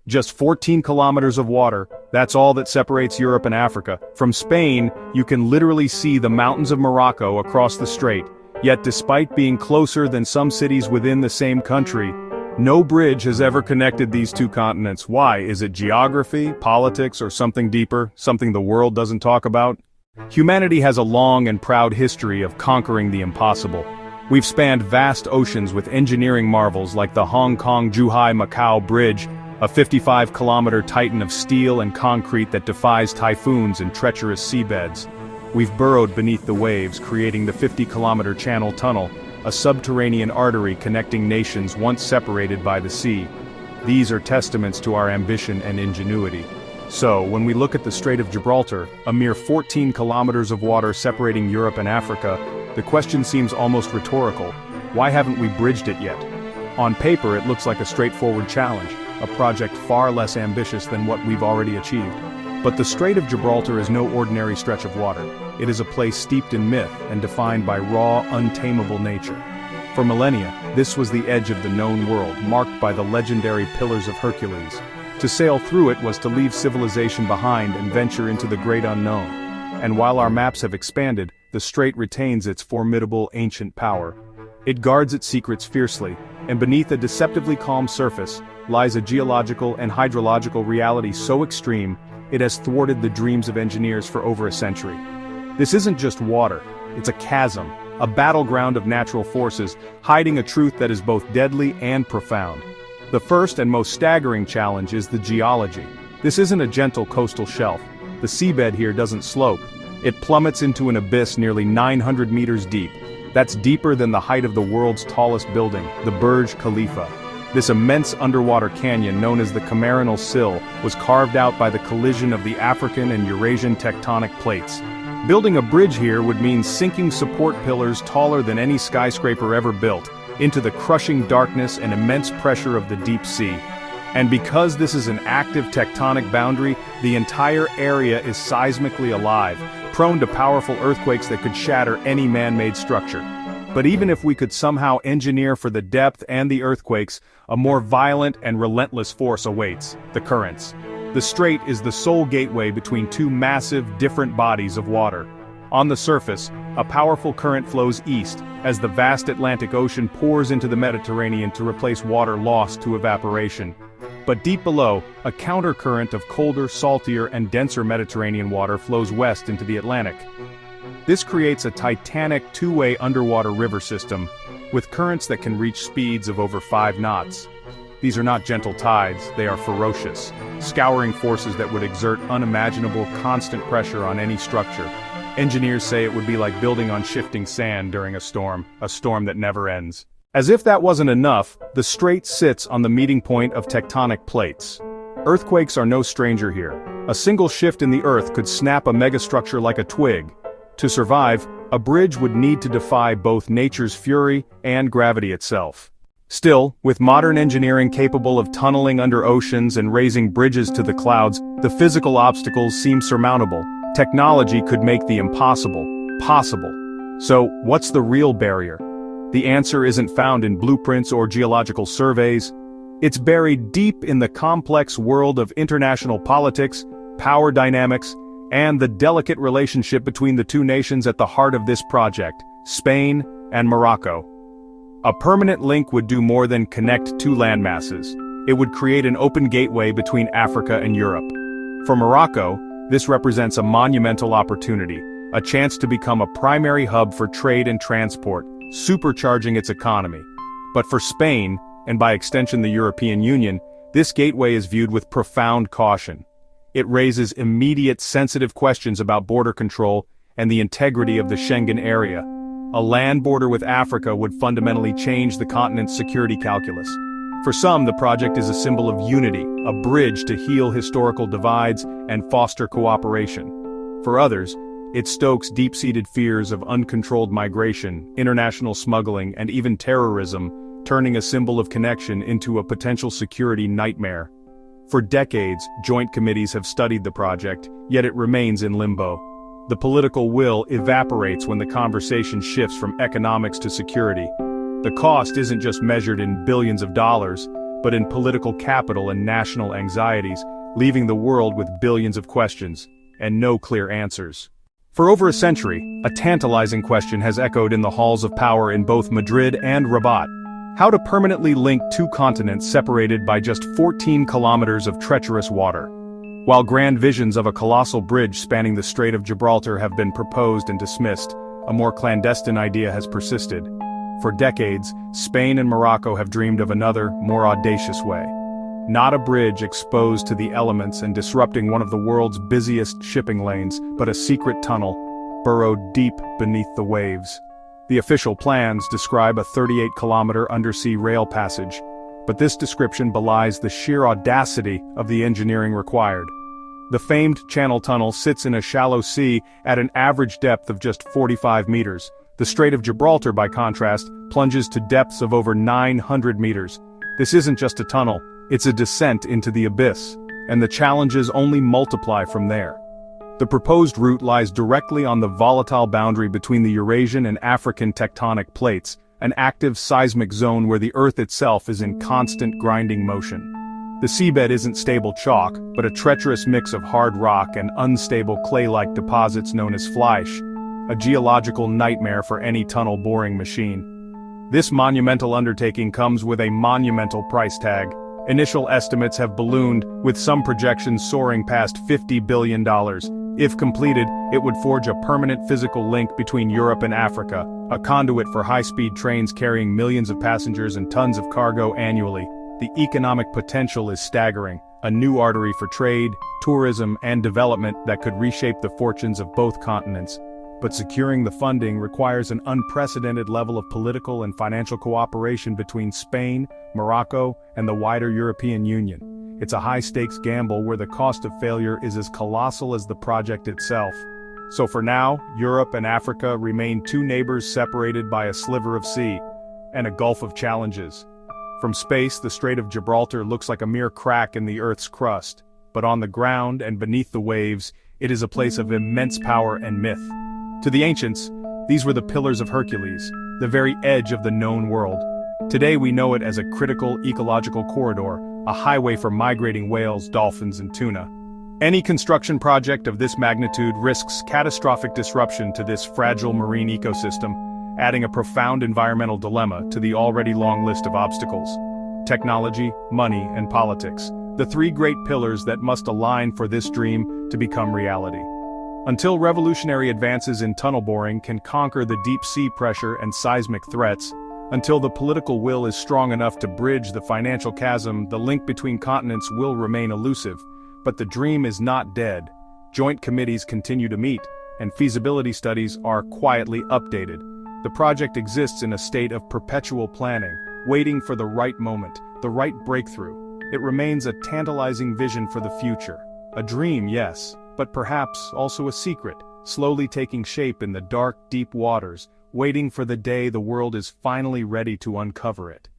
Just 14 kilometers of water, that's all that separates Europe and Africa. From Spain, you can literally see the mountains of Morocco across the strait. Yet despite being closer than some cities within the same country, no bridge has ever connected these two continents. Why? Is it geography, politics, or something deeper, something the world doesn't talk about? Humanity has a long and proud history of conquering the impossible. We've spanned vast oceans with engineering marvels like the Hong Kong-Zhuhai-Macau Bridge, a 55-kilometer titan of steel and concrete that defies typhoons and treacherous seabeds. We've burrowed beneath the waves, creating the 50-kilometer Channel Tunnel, a subterranean artery connecting nations once separated by the sea. These are testaments to our ambition and ingenuity. So, when we look at the Strait of Gibraltar, a mere 14 kilometers of water separating Europe and Africa, the question seems almost rhetorical. Why haven't we bridged it yet? On paper, it looks like a straightforward challenge, a project far less ambitious than what we've already achieved. But the Strait of Gibraltar is no ordinary stretch of water. It is a place steeped in myth and defined by raw, untamable nature. For millennia, this was the edge of the known world, marked by the legendary Pillars of Hercules. To sail through it was to leave civilization behind and venture into the great unknown. And while our maps have expanded, the strait retains its formidable ancient power. It guards its secrets fiercely, and beneath a deceptively calm surface, lies a geological and hydrological reality so extreme, it has thwarted the dreams of engineers for over a century. This isn't just water, it's a chasm, a battleground of natural forces, hiding a truth that is both deadly and profound. The first and most staggering challenge is the geology. This isn't a gentle coastal shelf. The seabed here doesn't slope. It plummets into an abyss nearly 900 meters deep. That's deeper than the height of the world's tallest building, the Burj Khalifa. This immense underwater canyon known as the Cameronal Sill was carved out by the collision of the African and Eurasian tectonic plates. Building a bridge here would mean sinking support pillars taller than any skyscraper ever built, into the crushing darkness and immense pressure of the deep sea. And because this is an active tectonic boundary, the entire area is seismically alive, prone to powerful earthquakes that could shatter any man-made structure. But even if we could somehow engineer for the depth and the earthquakes, a more violent and relentless force awaits: the currents. The strait is the sole gateway between two massive, different bodies of water. On the surface, a powerful current flows east, as the vast Atlantic Ocean pours into the Mediterranean to replace water lost to evaporation. But deep below, a countercurrent of colder, saltier, and denser Mediterranean water flows west into the Atlantic. This creates a titanic two-way underwater river system, with currents that can reach speeds of over 5 knots. These are not gentle tides, they are ferocious, scouring forces that would exert unimaginable, constant pressure on any structure. Engineers say it would be like building on shifting sand during a storm that never ends. As if that wasn't enough, the strait sits on the meeting point of tectonic plates. Earthquakes are no stranger here. A single shift in the earth could snap a megastructure like a twig. To survive, a bridge would need to defy both nature's fury and gravity itself. Still, with modern engineering capable of tunneling under oceans and raising bridges to the clouds, the physical obstacles seem surmountable. Technology could make the impossible possible. So, what's the real barrier? The answer isn't found in blueprints or geological surveys. It's buried deep in the complex world of international politics, power dynamics, and the delicate relationship between the two nations at the heart of this project, Spain and Morocco. A permanent link would do more than connect two landmasses. It would create an open gateway between Africa and Europe. For Morocco, this represents a monumental opportunity, a chance to become a primary hub for trade and transport, supercharging its economy. But for Spain, and by extension the European Union, this gateway is viewed with profound caution. It raises immediate sensitive questions about border control and the integrity of the Schengen area. A land border with Africa would fundamentally change the continent's security calculus. For some, the project is a symbol of unity, a bridge to heal historical divides and foster cooperation. For others, it stokes deep-seated fears of uncontrolled migration, international smuggling, and even terrorism, turning a symbol of connection into a potential security nightmare. For decades, joint committees have studied the project, yet it remains in limbo. The political will evaporates when the conversation shifts from economics to security. The cost isn't just measured in billions of dollars, but in political capital and national anxieties, leaving the world with billions of questions, and no clear answers. For over a century, a tantalizing question has echoed in the halls of power in both Madrid and Rabat: how to permanently link two continents separated by just 14 kilometers of treacherous water. While grand visions of a colossal bridge spanning the Strait of Gibraltar have been proposed and dismissed, a more clandestine idea has persisted. For decades, Spain and Morocco have dreamed of another, more audacious way. Not a bridge exposed to the elements and disrupting one of the world's busiest shipping lanes, but a secret tunnel, burrowed deep beneath the waves. The official plans describe a 38-kilometer undersea rail passage, but this description belies the sheer audacity of the engineering required. The famed Channel Tunnel sits in a shallow sea at an average depth of just 45 meters. The Strait of Gibraltar, by contrast, plunges to depths of over 900 meters. This isn't just a tunnel, it's a descent into the abyss, and the challenges only multiply from there. The proposed route lies directly on the volatile boundary between the Eurasian and African tectonic plates, an active seismic zone where the Earth itself is in constant grinding motion. The seabed isn't stable chalk, but a treacherous mix of hard rock and unstable clay-like deposits known as flysch, a geological nightmare for any tunnel boring machine. This monumental undertaking comes with a monumental price tag. Initial estimates have ballooned, with some projections soaring past $50 billion. If completed, it would forge a permanent physical link between Europe and Africa, a conduit for high-speed trains carrying millions of passengers and tons of cargo annually. The economic potential is staggering, a new artery for trade, tourism, and development that could reshape the fortunes of both continents. But securing the funding requires an unprecedented level of political and financial cooperation between Spain, Morocco, and the wider European Union. It's a high-stakes gamble where the cost of failure is as colossal as the project itself. So for now, Europe and Africa remain two neighbors separated by a sliver of sea, and a gulf of challenges. From space, the Strait of Gibraltar looks like a mere crack in the Earth's crust, but on the ground and beneath the waves, it is a place of immense power and myth. To the ancients, these were the Pillars of Hercules, the very edge of the known world. Today we know it as a critical ecological corridor, a highway for migrating whales, dolphins, and tuna. Any construction project of this magnitude risks catastrophic disruption to this fragile marine ecosystem, adding a profound environmental dilemma to the already long list of obstacles. Technology, money, and politics, the three great pillars that must align for this dream to become reality. Until revolutionary advances in tunnel boring can conquer the deep sea pressure and seismic threats, until the political will is strong enough to bridge the financial chasm, the link between continents will remain elusive. But the dream is not dead. Joint committees continue to meet, and feasibility studies are quietly updated. The project exists in a state of perpetual planning, waiting for the right moment, the right breakthrough. It remains a tantalizing vision for the future. A dream, yes, but perhaps also a secret, slowly taking shape in the dark, deep waters, waiting for the day the world is finally ready to uncover it.